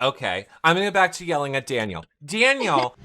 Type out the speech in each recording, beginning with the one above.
Okay, I'm gonna go back to yelling at Daniel. Daniel,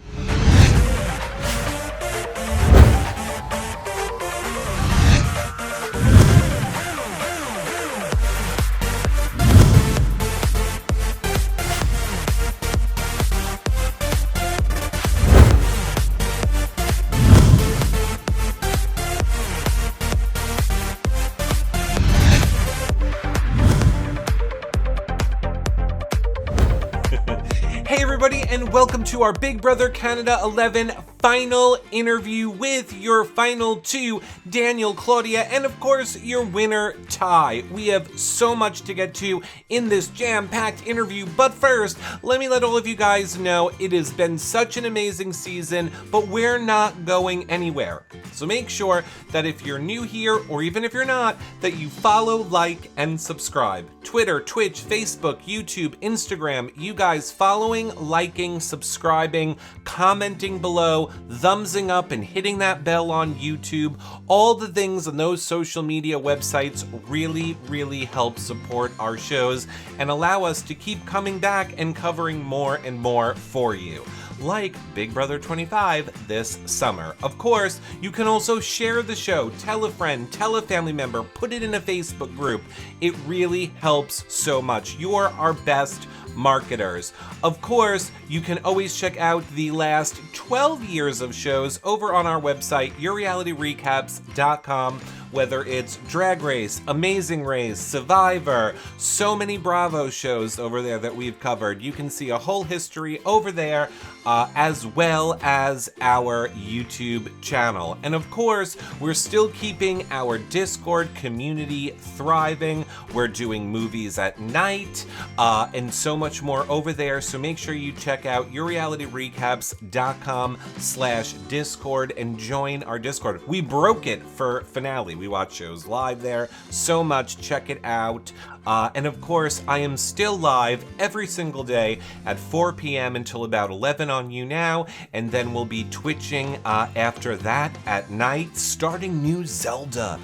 hey everybody, and welcome to our Big Brother Canada 11 final interview with your final two, Daniel, Claudia, and of course, your winner, Ty. We have so much to get to in this jam-packed interview, but first, let me let all of you guys know it has been such an amazing season, but we're not going anywhere. So make sure that if you're new here, or even if you're not, that you follow, like, and subscribe. Twitter, Twitch, Facebook, YouTube, Instagram, you guys following, liking, subscribing, commenting below, thumbsing up, and hitting that bell on YouTube. All the things on those social media websites really help support our shows and allow us to keep coming back and covering more and more for you, like Big Brother 25 this summer. Of course, you can also share the show, tell a friend, tell a family member, put it in a Facebook group. It really helps so much. You are our best marketers. Of course, you can always check out the last 12 years of shows over on our website, yourrealityrecaps.com. Whether it's Drag Race, Amazing Race, Survivor, so many Bravo shows over there that we've covered. You can see a whole history over there, as well as our YouTube channel. And of course, we're still keeping our Discord community thriving. We're doing movies at night, and so much more over there. So make sure you check out yourrealityrecaps.com/Discord and join our Discord. We broke it for finale. We watch shows live there so much. Check it out. And of course, I am still live every single day at 4 p.m. until about 11 on YouNow, and then we'll be twitching after that at night, starting new Zelda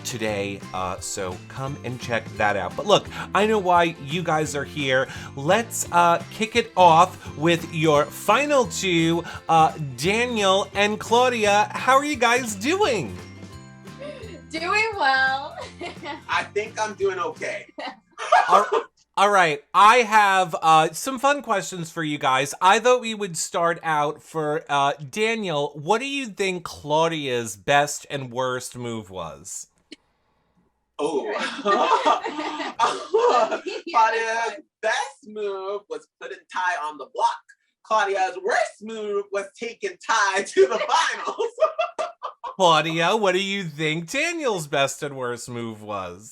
today, so come and check that out. But look, I know why you guys are here. Let's kick it off with your final two, Daniel and Claudia. How are you guys doing? Doing well. I think I'm doing okay. All right, I have some fun questions for you guys. I thought we would start out for Daniel. What do you think Claudia's best and worst move was? Oh. Claudia's best move was putting Ty on the block. Claudia's worst move was taking Ty to the finals. Claudia, what do you think Daniel's best and worst move was?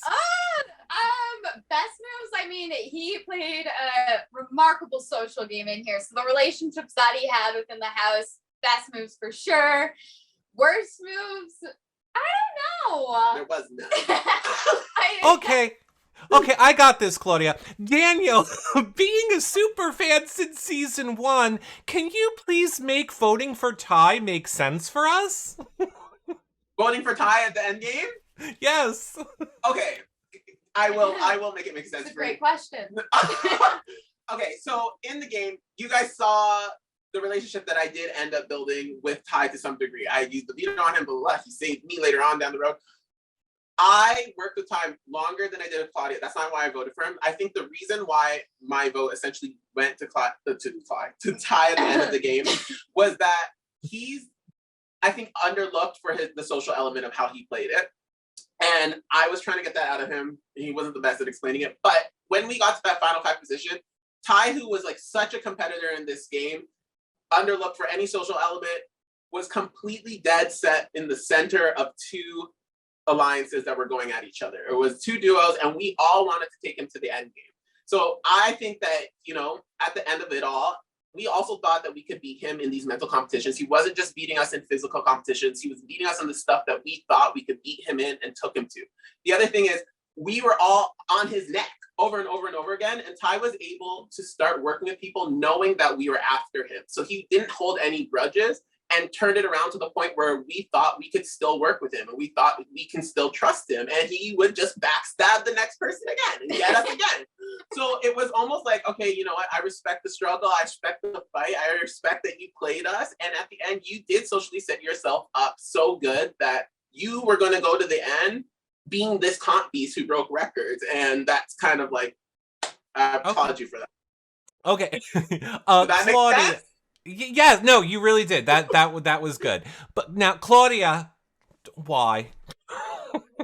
Best moves, I mean, he played a remarkable social game in here. So the relationships that he had within the house, best moves for sure. Worst moves, I don't know. There was none. Okay, I got this, Claudia. Daniel, being a super fan since season 1, can you please make voting for Ty make sense for us? Voting for Ty at the end game? Yes. Okay. I will make it make sense. That's a great question. Okay, so in the game, you guys saw the relationship that I did end up building with Ty to some degree. I used the veto on him, but he saved me later on down the road. I worked with Ty longer than I did with Claudia. That's not why I voted for him. I think the reason why my vote essentially went to Ty at the end of the game was that he's, I think, underlooked for the social element of how he played it. And I was trying to get that out of him. He wasn't the best at explaining it. But when we got to that final 5 position, Ty, who was like such a competitor in this game, underlooked for any social element, was completely dead set in the center of 2 alliances that were going at each other. It was 2 duos, and we all wanted to take him to the end game. So I think that, at the end of it all, we also thought that we could beat him in these mental competitions. He wasn't just beating us in physical competitions. He was beating us on the stuff that we thought we could beat him in and took him to. The other thing is, we were all on his neck over and over and over again. And Ty was able to start working with people knowing that we were after him. So he didn't hold any grudges. and turned it around to the point where we thought we could still work with him and we thought we can still trust him, and he would just backstab the next person again and get us again. So it was almost like, okay, you know what? I respect the struggle. I respect the fight. I respect that you played us. And at the end, you did socially set yourself up so good that you were going to go to the end being this comp beast who broke records. And that's kind of like, I applaud you for that. Okay. That Claudia. make sense? Yeah, no, you really did. That was good. But now, Claudia, why?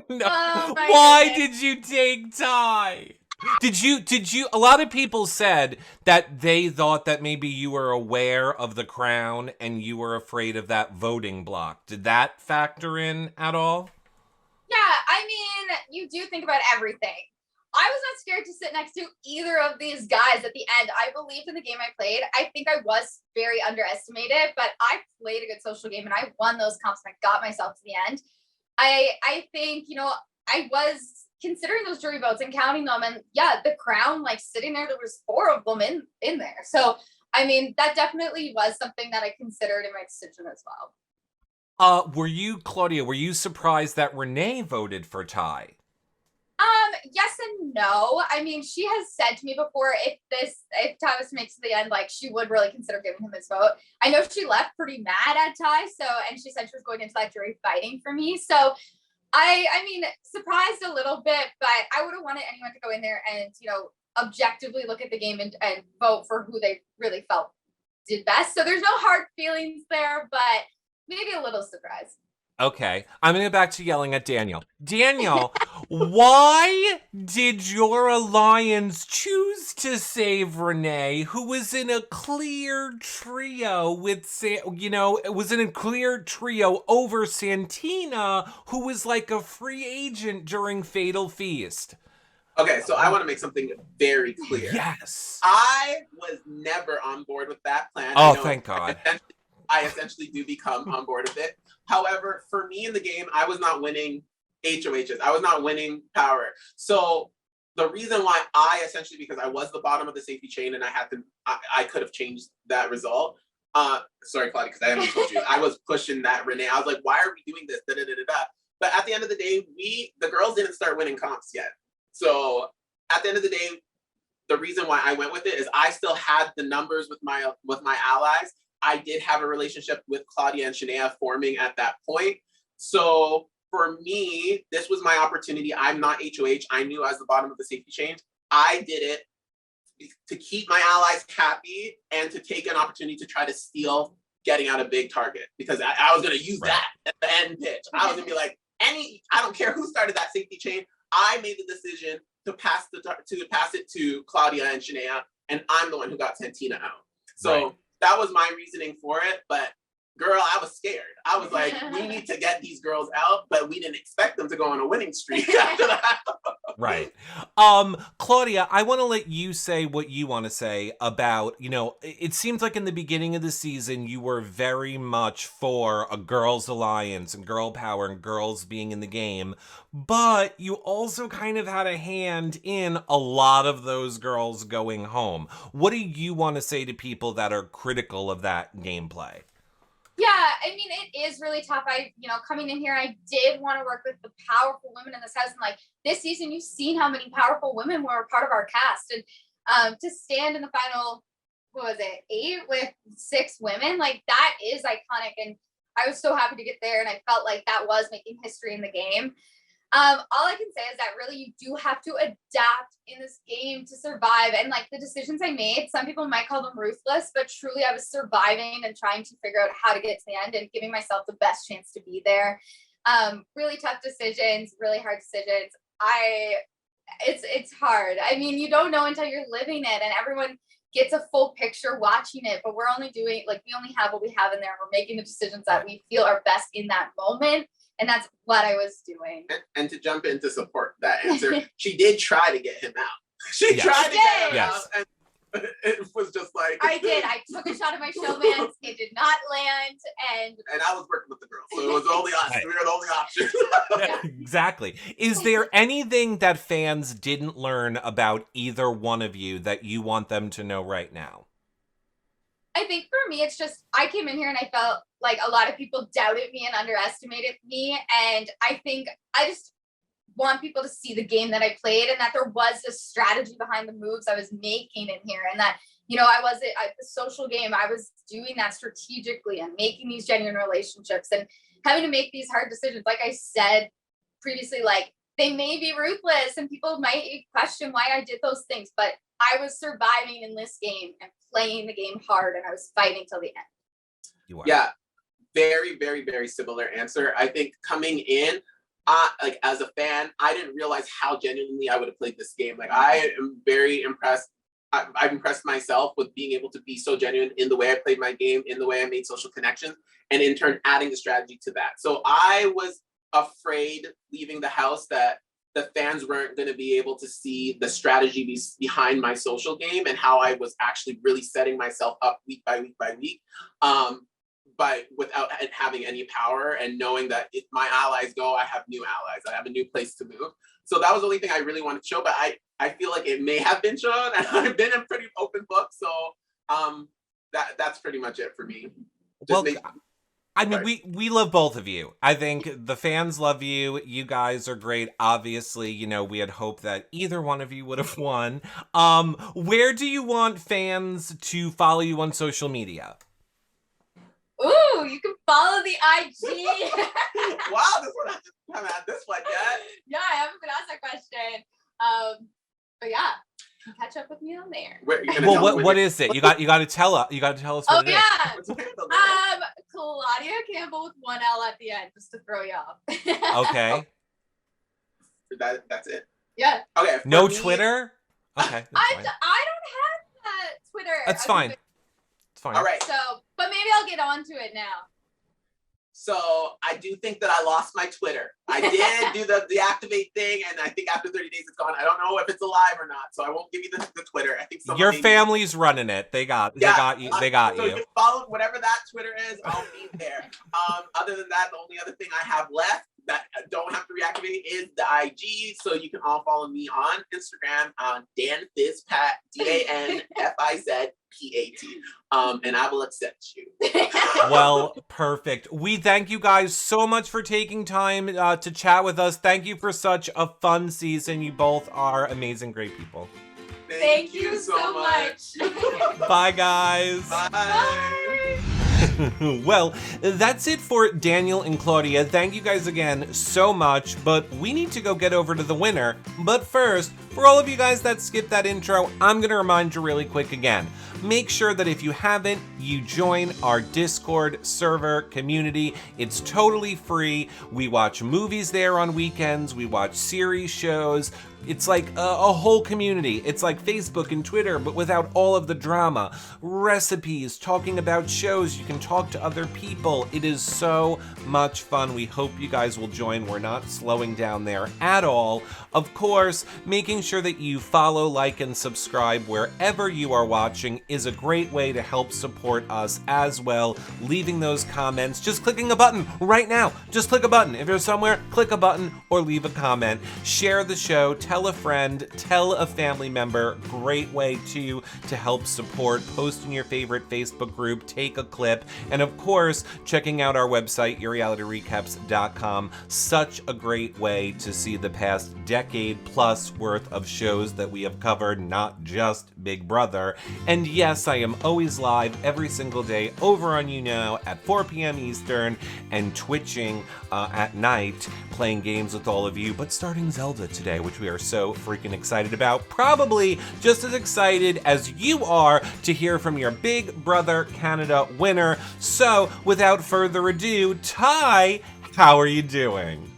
No. Oh, my Why goodness. did you take Ty? Did you a lot of people said that they thought that maybe you were aware of the crown and you were afraid of that voting block. Did that factor in at all? Yeah, I mean, you do think about everything. I was not scared to sit next to either of these guys at the end. I believed in the game I played. I think I was very underestimated, but I played a good social game and I won those comps and I got myself to the end. I think, you know, I was considering those jury votes and counting them, and yeah, the crown, like sitting there was 4 of them in there. So I mean, that definitely was something that I considered in my decision as well. Were you, Claudia, were you surprised that Renee voted for Ty? Yes and no. I mean, she has said to me before, if Ty was to make it to the end, like she would really consider giving him his vote. I know she left pretty mad at Ty, and she said she was going into that jury fighting for me. So I mean, surprised a little bit, but I would have wanted anyone to go in there and, you know, objectively look at the game and vote for who they really felt did best. So there's no hard feelings there, but maybe a little surprise. Okay, I'm gonna go back to yelling at Daniel. Daniel, why did your alliance choose to save Renee, who was in a clear trio with, it was in a clear trio over Santina, who was like a free agent during Fatal Feast? Okay, so I want to make something very clear. Yes. I was never on board with that plan. Oh, thank God. I essentially do become on board with it. However, for me in the game, I was not winning HOHs. I was not winning power. So the reason why because I was the bottom of the safety chain and I could have changed that result. Sorry, Claudia, because I haven't told you. I was pushing that Renee. I was like, why are we doing this? Da, da, da, da, da. But at the end of the day, the girls didn't start winning comps yet. So at the end of the day, the reason why I went with it is I still had the numbers with my allies. I did have a relationship with Claudia and Shania forming at that point. So for me, this was my opportunity. I'm not HOH. I knew I was the bottom of the safety chain. I did it to keep my allies happy and to take an opportunity to try to steal getting out a big target, because I was going to use that at the end pitch. I was going to be like, I don't care who started that safety chain. I made the decision to pass it to Claudia and Shania, and I'm the one who got Santina out. So that was my reasoning for it. But girl, I was scared. I was like, we need to get these girls out, but we didn't expect them to go on a winning streak after that. Right. Claudia, I want to let you say what you want to say about, it seems like in the beginning of the season, you were very much for a girls' alliance and girl power and girls being in the game, but you also kind of had a hand in a lot of those girls going home. What do you want to say to people that are critical of that gameplay? Yeah, I mean, it is really tough. Coming in here, I did want to work with the powerful women in this house. And like this season, you've seen how many powerful women were a part of our cast. And to stand in the final, 8 with 6 women, like that is iconic. And I was so happy to get there. And I felt like that was making history in the game. All I can say is that really you do have to adapt in this game to survive. And like the decisions I made, some people might call them ruthless, but truly I was surviving and trying to figure out how to get to the end and giving myself the best chance to be there. Really tough decisions, really hard decisions. It's hard. I mean, you don't know until you're living it, and everyone gets a full picture watching it, but we're only doing, we only have what we have in there. We're making the decisions that we feel are best in that moment. And that's what I was doing. And to jump in to support that answer, she did try to get him out. She tried to get him out. And it was just like... I did. I took a shot at my showmans. It did not land. And I was working with the girls. So it was only us. We were the only option. Exactly. Is there anything that fans didn't learn about either one of you that you want them to know right now? I think for me, it's just, I came in here and I felt like a lot of people doubted me and underestimated me. And I think I just want people to see the game that I played and that there was a strategy behind the moves I was making in here. And that, you know, the social game, I was doing that strategically and making these genuine relationships and having to make these hard decisions. Like I said previously, like they may be ruthless and people might question why I did those things, but I was surviving in this game and playing the game hard and I was fighting till the end. You are. Yeah, very, very, very similar answer. I think coming in, like as a fan, I didn't realize how genuinely I would have played this game. Like I am very impressed. I've impressed myself with being able to be so genuine in the way I played my game, in the way I made social connections, and in turn adding the strategy to that. So I was afraid leaving the house that the fans weren't going to be able to see the strategy behind my social game and how I was actually really setting myself up week by week by week. But without having any power and knowing that if my allies go, I have new allies. I have a new place to move. So that was the only thing I really wanted to show, but I feel like it may have been shown and I've been a pretty open book. So that's pretty much it for me. I mean, we love both of you. I think the fans love you. You guys are great. Obviously, you know, we had hoped that either one of you would have won. Where do you want fans to follow you on social media? Ooh, you can follow the IG. Wow, I haven't had this one yet. Yeah, I haven't been asked that question. But yeah, you can catch up with me on there. Well, what is it? You got to tell us. You got to tell us what it is. Claudia Campbell with one L at the end, just to throw you off. Okay. That's it. Yeah. Okay. No Twitter. Okay. I don't have Twitter. That's fine. It's fine. All right. So, but maybe I'll get onto it now. So I do think that I lost my Twitter. I did do the deactivate thing, and I think after 30 days it's gone. I don't know if it's alive or not, so I won't give you the Twitter. I think your family's running it. They got you. They got so you. Just follow whatever that Twitter is. I'll be there. Other than that, the only other thing I have left that I don't have to reactivate is the IG. So you can all follow me on Instagram on DanFizPat, DanFizPat. And I will accept you. Well, perfect. We thank you guys so much for taking time to chat with us. Thank you for such a fun season. You both are amazing, great people. Thank you so much. Bye, guys. Bye. Well, that's it for Daniel and Claudia. Thank you guys again so much, but we need to go get over to the winner. But first, for all of you guys that skipped that intro, I'm going to remind you really quick again. Make sure that if you haven't, you join our Discord server community. It's totally free. We watch movies there on weekends. We watch series shows. It's like a whole community. It's like Facebook and Twitter, but without all of the drama. Recipes, talking about shows. You can talk to other people. It is so much fun. We hope you guys will join. We're not slowing down there at all. Of course, making sure that you follow, like, and subscribe wherever you are watching is a great way to help support us as well. Leaving those comments, just clicking a button right now. Just click a button. If you're somewhere, click a button or leave a comment. Share the show. Tell a friend, tell a family member. Great way to help support. Post in your favorite Facebook group, take a clip, and of course, checking out our website, yourrealityrecaps.com. Such a great way to see the past decade plus worth of shows that we have covered, not just Big Brother. And yes, I am always live every single day over on YouNow at 4 p.m. Eastern and twitching at night, playing games with all of you, but starting Zelda today, which we are so freaking excited about. Probably just as excited as you are to hear from your Big Brother Canada winner. So without further ado, Ty, how are you doing?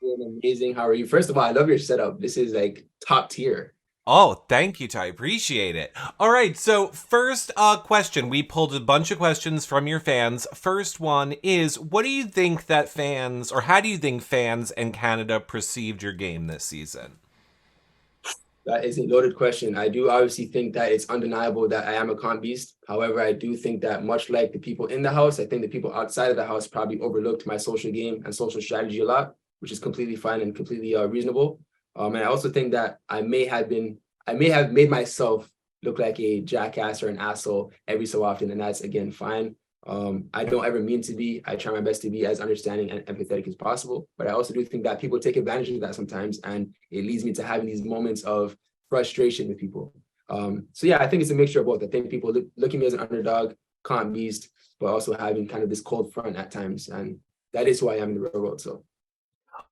Doing amazing. How are you? First of all, I love your setup. This is like top tier. Oh, thank you, Ty. Appreciate it. All right, so first question. We pulled a bunch of questions from your fans. First one is, what do you think that fans, or how do you think fans in Canada perceived your game this season? That is a loaded question. I do obviously think that it's undeniable that I am a con beast. However, I do think that much like the people in the house, I think the people outside of the house probably overlooked my social game and social strategy a lot, which is completely fine and completely reasonable. And I also think that I may have made myself look like a jackass or an asshole every so often, and that's again fine. I don't ever mean to be. I try my best to be as understanding and empathetic as possible. But I also do think that people take advantage of that sometimes, and it leads me to having these moments of frustration with people. So yeah, I think it's a mixture of both. I think people look at me as an underdog, calm beast, but also having kind of this cold front at times, and that is who I am in the real world. So.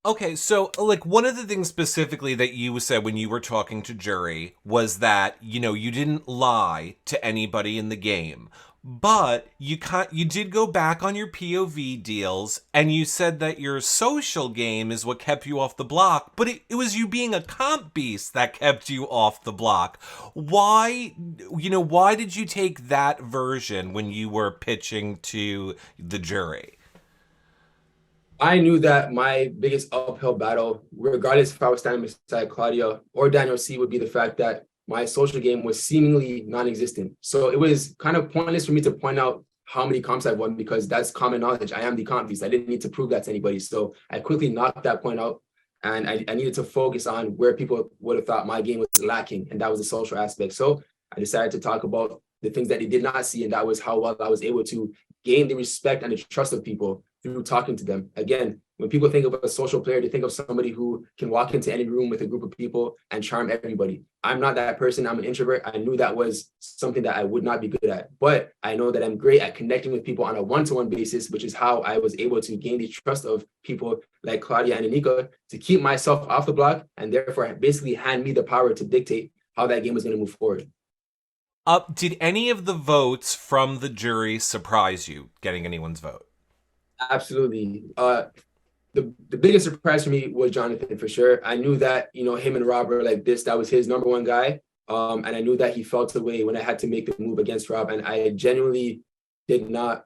Okay, so like one of the things specifically that you said when you were talking to jury was that, you know, you didn't lie to anybody in the game. But you did go back on your POV deals and you said that your social game is what kept you off the block, but it was you being a comp beast that kept you off the block. Why, why did you take that version when you were pitching to the jury? I knew that my biggest uphill battle, regardless if I was standing beside Claudia or Daniel C, would be the fact that my social game was seemingly non-existent. So it was kind of pointless for me to point out how many comps I've won because that's common knowledge. I am the comp beast. I didn't need to prove that to anybody. So I quickly knocked that point out, and I needed to focus on where people would have thought my game was lacking, and that was the social aspect. So I decided to talk about the things that they did not see, and that was how well I was able to gain the respect and the trust of people through talking to them. Again, when people think of a social player, they think of somebody who can walk into any room with a group of people and charm everybody. I'm not that person. I'm an introvert. I knew that was something that I would not be good at, but I know that I'm great at connecting with people on a one-to-one basis, which is how I was able to gain the trust of people like Claudia and Anika to keep myself off the block and therefore basically hand me the power to dictate how that game was going to move forward. Did any of the votes from the jury surprise you, getting anyone's vote? Absolutely. The biggest surprise for me was Jonathan, for sure. I knew that, him and Rob were like this. That was his number one guy. And I knew that he felt the way when I had to make the move against Rob. And I genuinely did not,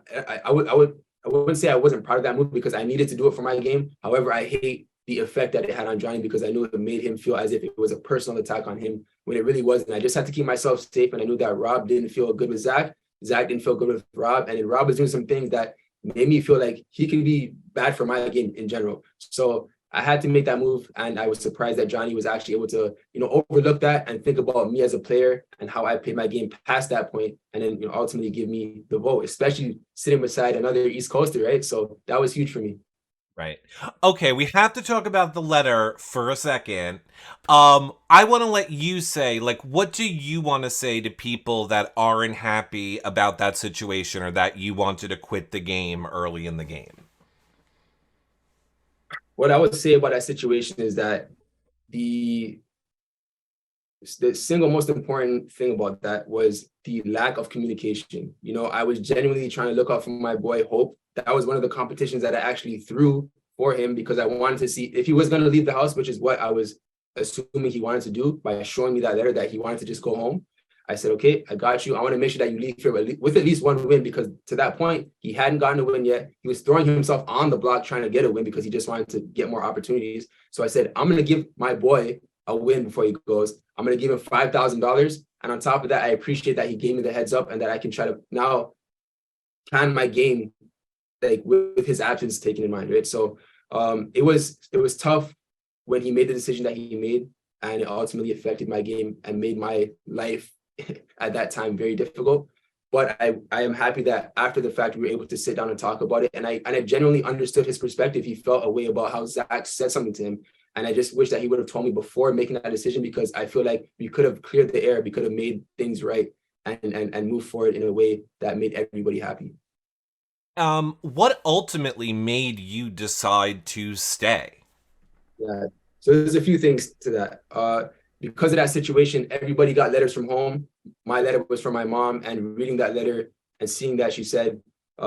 I wouldn't say I wasn't proud of that move because I needed to do it for my game. However, I hate the effect that it had on Johnny because I knew it made him feel as if it was a personal attack on him when it really wasn't. I just had to keep myself safe. And I knew that Rob didn't feel good with Zach. Zach didn't feel good with Rob. And then Rob was doing some things that made me feel like he could be bad for my game in general. So I had to make that move. And I was surprised that Johnny was actually able to, overlook that and think about me as a player and how I played my game past that point. And then, ultimately give me the vote, especially sitting beside another East Coaster, right? So that was huge for me. Right. Okay, we have to talk about the letter for a second. I want to let you say, like, what do you want to say to people that aren't happy about that situation or that you wanted to quit the game early in the game? What I would say about that situation is that the single most important thing about that was the lack of communication. I was genuinely trying to look out for my boy Hope. That was one of the competitions that I actually threw for him because I wanted to see if he was going to leave the house, which is what I was assuming he wanted to do by showing me that letter that he wanted to just go home. I said, okay, I got you. I want to make sure that you leave here with at least one win because to that point, he hadn't gotten a win yet. He was throwing himself on the block trying to get a win because he just wanted to get more opportunities. So I said, I'm going to give my boy a win before he goes. I'm going to give him $5,000. And on top of that, I appreciate that he gave me the heads up and that I can try to now plan my game like with his absence taken in mind, right? So it was tough when he made the decision that he made, and it ultimately affected my game and made my life at that time very difficult. But I am happy that after the fact we were able to sit down and talk about it, and I genuinely understood his perspective. He felt a way about how Zach said something to him, and I just wish that he would have told me before making that decision because I feel like we could have cleared the air, we could have made things right, and moved forward in a way that made everybody happy. What ultimately made you decide to stay? Yeah, so there's a few things to that. Because of that situation, everybody got letters from home. My letter was from my mom, and reading that letter and seeing that she said,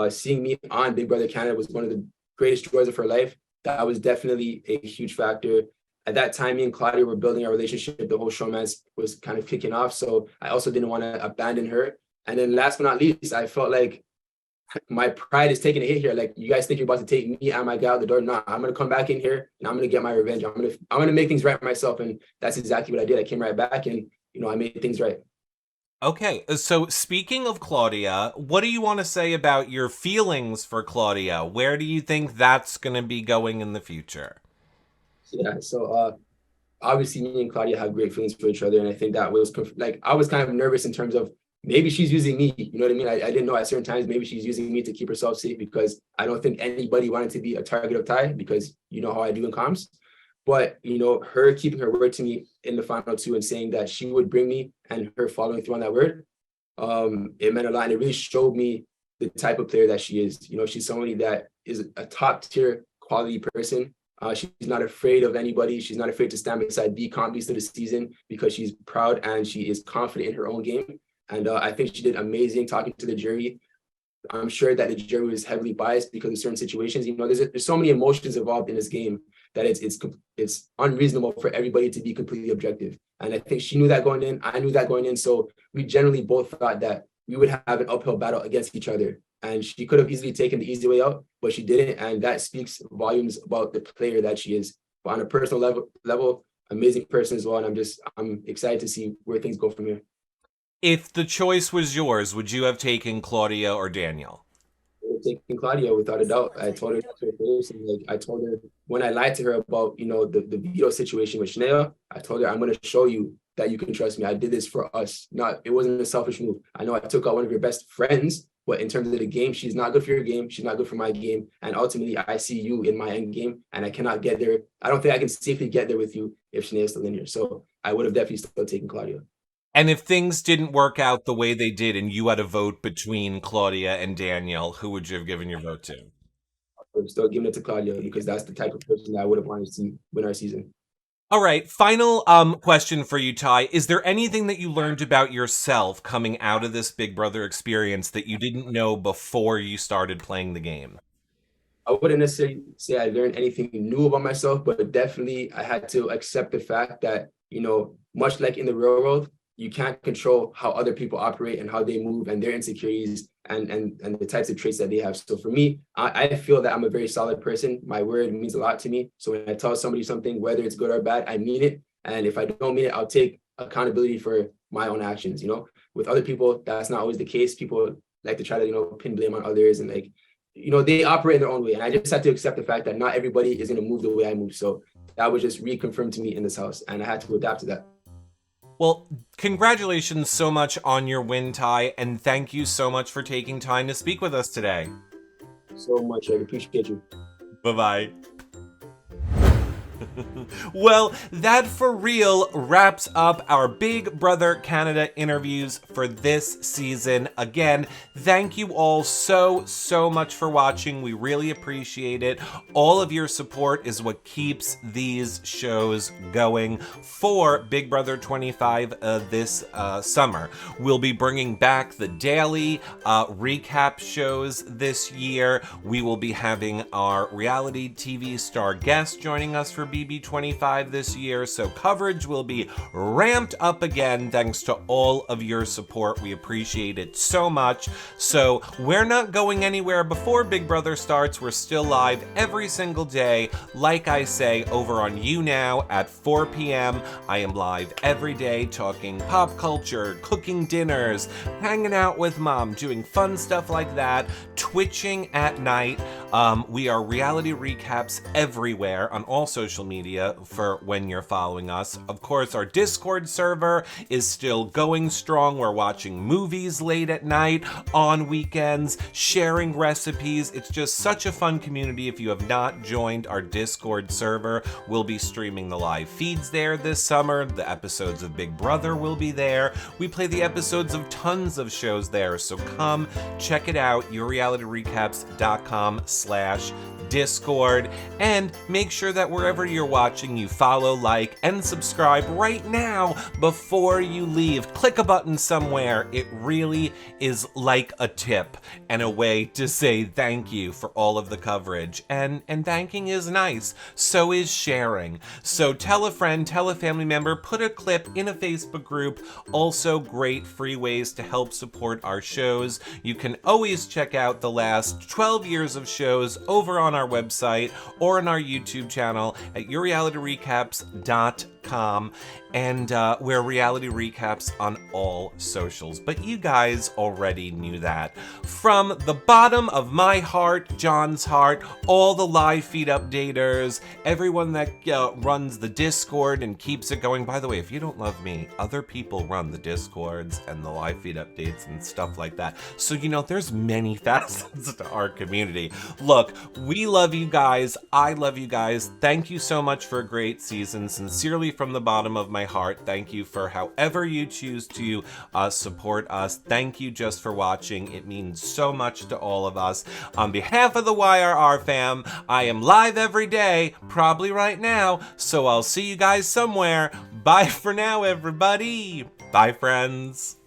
seeing me on Big Brother Canada was one of the greatest joys of her life. That was definitely a huge factor. At that time, me and Claudia were building our relationship. The whole showmance was kind of kicking off. So I also didn't want to abandon her. And then last but not least, I felt like my pride is taking a hit here. Like, you guys think you're about to take me and my guy out the door? No, I'm gonna come back in here and I'm gonna get my revenge. I'm gonna make things right myself, and that's exactly what I did. I came right back, and I made things right. Okay, so speaking of Claudia, what do you want to say about your feelings for Claudia? Where do you think that's going to be going in the future? Yeah, so obviously me and Claudia have great feelings for each other, and I think that was like I was kind of nervous in terms of maybe she's using me. You know what I mean? I didn't know at certain times maybe she's using me to keep herself safe, because I don't think anybody wanted to be a target of Ty, because you know how I do in comms. But, you know, her keeping her word to me in the final two and saying that she would bring me, and her following through on that word, it meant a lot. And it really showed me the type of player that she is. You know, she's somebody that is a top tier quality person. She's not afraid of anybody. She's not afraid to stand beside the comp beast of the season, because she's proud and she is confident in her own game. And I think she did amazing talking to the jury. I'm sure that the jury was heavily biased because of certain situations. You know, there's so many emotions involved in this game that it's unreasonable for everybody to be completely objective. And I think she knew that going in. I knew that going in. So we generally both thought that we would have an uphill battle against each other. And she could have easily taken the easy way out, but she didn't. And that speaks volumes about the player that she is. But on a personal level, amazing person as well. And I'm excited to see where things go from here. If the choice was yours, would you have taken Claudia or Daniel? Taking Claudia without a doubt. I told her to her face, and like I told her when I lied to her about, you know, the veto situation with Shania, I told her, I'm going to show you that you can trust me. I did this for us. It wasn't a selfish move. I know I took out one of your best friends, but in terms of the game, she's not good for your game. She's not good for my game. And ultimately, I see you in my end game, and I cannot get there. I don't think I can safely get there with you if Shania is still in here. So I would have definitely still taken Claudia. And if things didn't work out the way they did and you had a vote between Claudia and Daniel, who would you have given your vote to? I'm still giving it to Claudia, because that's the type of person that I would have wanted to see win our season. All right, final question for you, Ty. Is there anything that you learned about yourself coming out of this Big Brother experience that you didn't know before you started playing the game? I wouldn't necessarily say I learned anything new about myself, but definitely I had to accept the fact that, you know, much like in the real world, you can't control how other people operate and how they move and their insecurities and the types of traits that they have. So for me, I feel that I'm a very solid person. My word means a lot to me. So when I tell somebody something, whether it's good or bad, I mean it. And if I don't mean it, I'll take accountability for my own actions. You know, with other people, that's not always the case. People like to try to, you know, pin blame on others, and like, you know, they operate in their own way. And I just had to accept the fact that not everybody is going to move the way I move. So that was just reconfirmed to me in this house, and I had to adapt to that. Well, congratulations so much on your win, Ty, and thank you so much for taking time to speak with us today. So much. I appreciate you. Bye-bye. Well, that for real wraps up our Big Brother Canada interviews for this season. Again, thank you all so much for watching. We really appreciate it. All of your support is what keeps these shows going for Big Brother 25 this summer. We'll be bringing back the daily recap shows this year. We will be having our reality TV star guest joining us for BB25 this year, so coverage will be ramped up again thanks to all of your support. We appreciate it so much. So we're not going anywhere before Big Brother starts. We're still live every single day. Like I say, over on YouNow at 4 p.m. I am live every day talking pop culture, cooking dinners, hanging out with mom, doing fun stuff like that, twitching at night. We are reality recaps everywhere on all social media for when you're following us. Of course, our Discord server is still going strong. We're watching movies late at night, on weekends, sharing recipes. It's just such a fun community. If you have not joined our Discord server, we'll be streaming the live feeds there this summer. The episodes of Big Brother will be there. We play the episodes of tons of shows there, so come check it out, yourrealityrecaps.com/Discord, and make sure that wherever you're watching, you follow, like, and subscribe right now before you leave. Click a button somewhere. It really is like a tip and a way to say thank you for all of the coverage. And thanking is nice. So is sharing. So tell a friend, tell a family member, put a clip in a Facebook group. Also great free ways to help support our shows. You can always check out the last 12 years of shows over on our website or on our YouTube channel at yourrealityrecaps.com. reality.com, and where reality recaps on all socials. But you guys already knew that. From the bottom of my heart, John's heart, all the live feed updaters, everyone that runs the Discord and keeps it going. By the way, if you don't love me, other people run the Discords and the live feed updates and stuff like that. So, there's many facets to our community. Look, we love you guys. I love you guys. Thank you so much for a great season. Sincerely, from the bottom of my heart, thank you for however you choose to support us. Thank you just for watching. It means so much to all of us. On behalf of the YRR fam, I am live every day, probably right now, so I'll see you guys somewhere. Bye for now, everybody. Bye, friends.